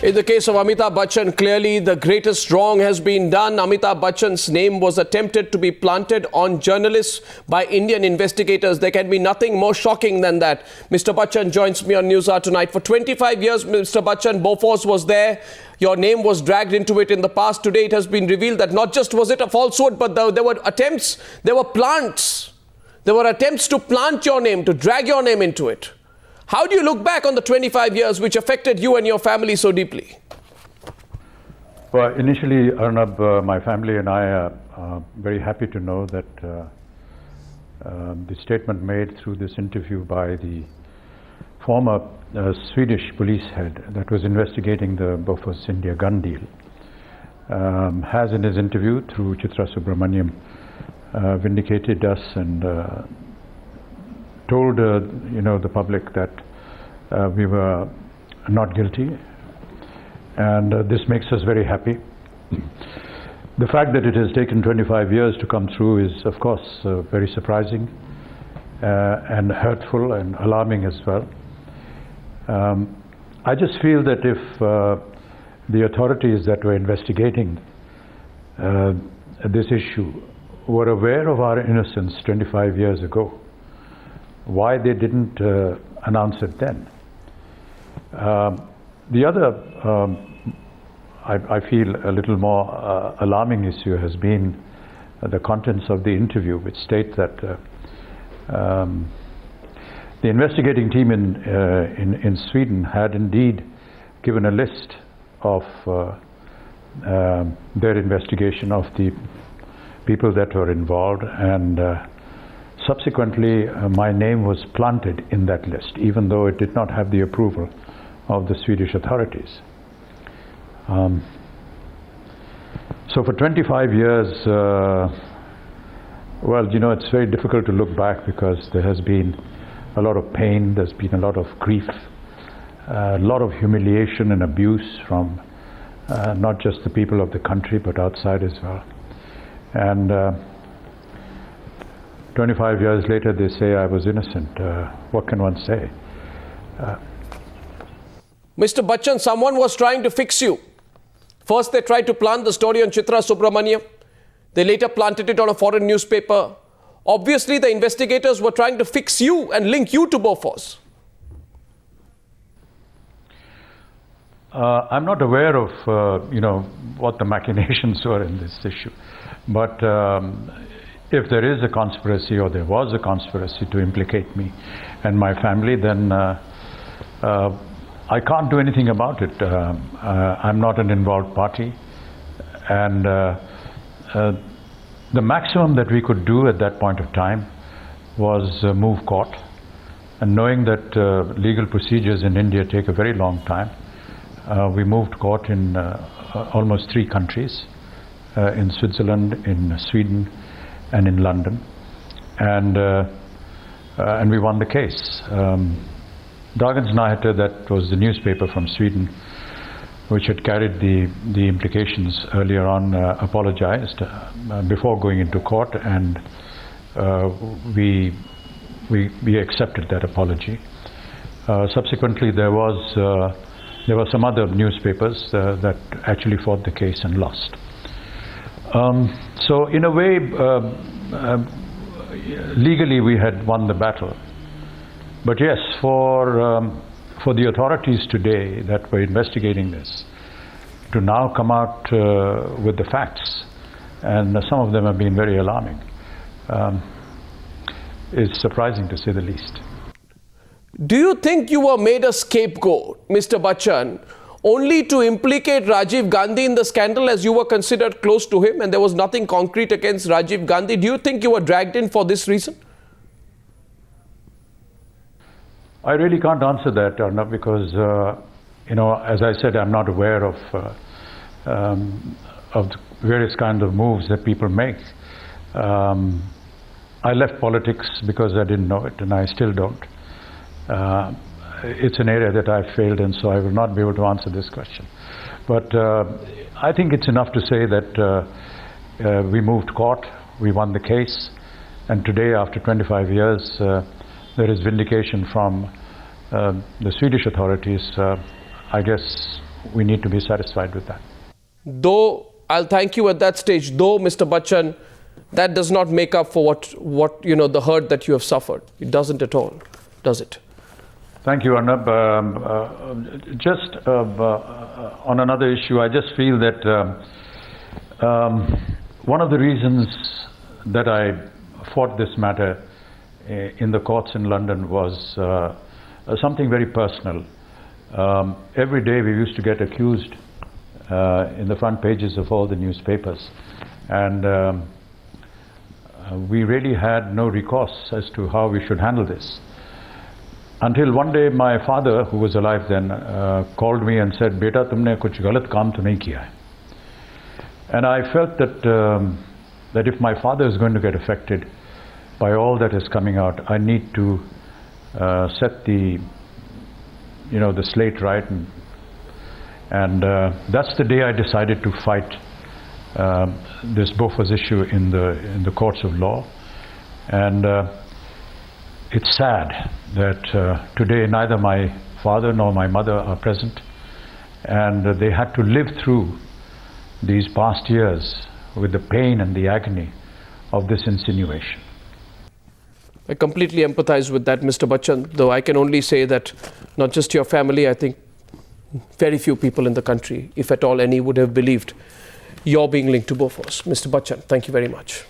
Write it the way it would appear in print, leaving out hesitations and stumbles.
In the case of Amitabh Bachchan, clearly the greatest wrong has been done. Amitabh Bachchan's name was attempted to be planted on journalists by Indian investigators. There can be nothing more shocking than that. Mr. Bachchan joins me on NewsHour tonight. For 25 years, Mr. Bachchan, Bofors was there. Your name was dragged into it in the past. Today it has been revealed that not just was it a falsehood, but there were attempts, there were plants. There were attempts to plant your name, to drag your name into it. How do you look back on the 25 years which affected you and your family so deeply? Well, initially, Arnab, my family and I are very happy to know that the statement made through this interview by the former Swedish police head that was investigating the Bofors India gun deal has in his interview through Chitra Subramaniam vindicated us and told the public that we were not guilty, and this makes us very happy. The fact that it has taken 25 years to come through is of course very surprising and hurtful and alarming as well. I just feel that if the authorities that were investigating this issue were aware of our innocence 25 years ago, why they didn't announce it then. The other, I feel, a little more alarming issue has been the contents of the interview, which state that the investigating team in Sweden had indeed given a list of their investigation of the people that were involved, and subsequently, my name was planted in that list, even though it did not have the approval of the Swedish authorities. So for 25 years, well, it's very difficult to look back because there has been a lot of pain, there's been a lot of grief, a lot of humiliation and abuse from not just the people of the country, but outside as well. And 25 years later, they say I was innocent. What can one say? Mr. Bachchan, someone was trying to fix you. First, they tried to plant the story on Chitra Subramaniam. They later planted it on a foreign newspaper. Obviously, the investigators were trying to fix you and link you to Bofors. I'm not aware of, what the machinations were in this issue. But if there is a conspiracy, or there was a conspiracy to implicate me and my family, then I can't do anything about it. I'm not an involved party, and the maximum that we could do at that point of time was move court. And knowing that legal procedures in India take a very long time, we moved court in almost 3 countries, in Switzerland, in Sweden, and in London, and we won the case. Dagens Nyheter, that was the newspaper from Sweden, which had carried the implications earlier on, apologized before going into court, and we accepted that apology. Subsequently, there were some other newspapers that actually fought the case and lost. So in a way, legally we had won the battle. But yes, for the authorities today that were investigating this to now come out with the facts, and some of them have been very alarming, is surprising to say the least. Do you think you were made a scapegoat, Mr. Bachchan, only to implicate Rajiv Gandhi in the scandal, as you were considered close to him and there was nothing concrete against Rajiv Gandhi? Do you think you were dragged in for this reason? I really can't answer that, Arnab, because, as I said, I'm not aware of the various kinds of moves that people make. I left politics because I didn't know it, and I still don't. It's an area that I've failed in, so I will not be able to answer this question. But I think it's enough to say that we moved court, we won the case, and today, after 25 years, there is vindication from the Swedish authorities. I guess we need to be satisfied with that. Though I'll thank you at that stage, though, Mr. Bachchan, that does not make up for what the hurt that you have suffered. It doesn't at all, does it? Thank you, Arnab. Just on another issue, I just feel that one of the reasons that I fought this matter in the courts in London was something very personal. Every day we used to get accused in the front pages of all the newspapers, and we really had no recourse as to how we should handle this. Until one day my father, who was alive then, called me and said, "Beta, tumne kuch galat kaam to nahi kiya hai." And I felt that if my father is going to get affected by all that is coming out, I need to set the slate right, and that's the day I decided to fight this Bofors issue in the courts of law. And it's sad that today neither my father nor my mother are present, and they had to live through these past years with the pain and the agony of this insinuation. I completely empathize with that, Mr. Bachchan, though I can only say that not just your family, I think very few people in the country, if at all any, would have believed you're being linked to Bofors. Mr. Bachchan, thank you very much.